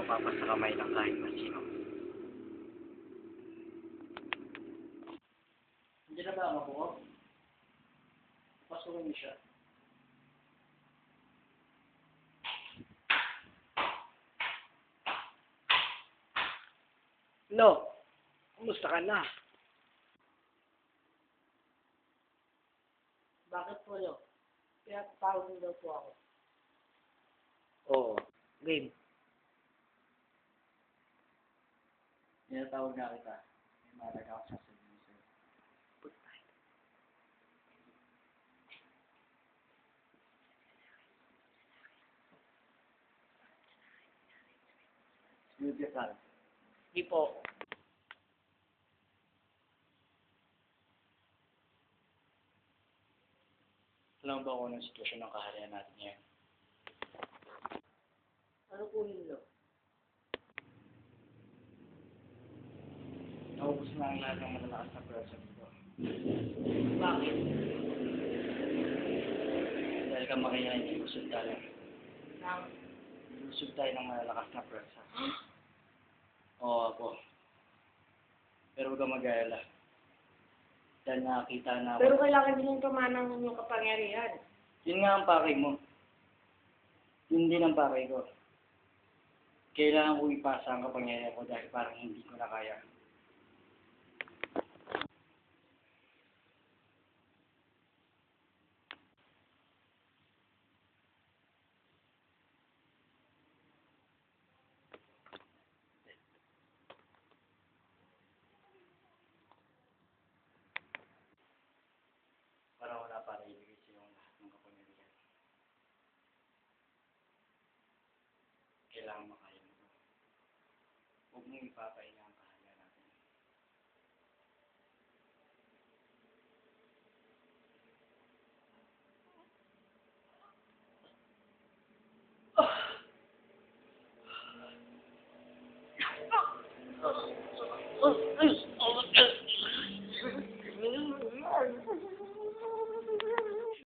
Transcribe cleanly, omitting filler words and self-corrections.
mapapasa kamay ng kahit na sino. Hindi na ba ang mabuo? Pasukin niyo siya. Lo, kumusta ka na? Bakit po, Lo? Kaya tawag niyo daw po ako. Oo, game. Tinatawag na kita. May malaga ako sasabihin sa'yo. Smoothie ka. Di po. Alam ba kung anong sitwasyon ng kaharian natin ngayon? Ano po yun, Lo? Naubos na ang lahat ng malalakas na pwersa dito. Bakit? Dahil ka makiyain, ilusog tayo. Nang... Ilusog tayo ng malalakas na pwersa. Oo, ako. Pero huwag ka mag-alala. Dahil nakakita na Pero kailangan din yung tumanang ng inyong kapangyarihan. Yun nga ang pakay mo. Yun din ang pakay ko. Kailangan ko ipasa ang kapangyarihan ko dahil parang hindi ko na kaya. Parang wala para ibigay sa yung lahat ng kapangyarihan. Kailangan makaya mo to. Huwag mong ipapahinga ang kaharian natin.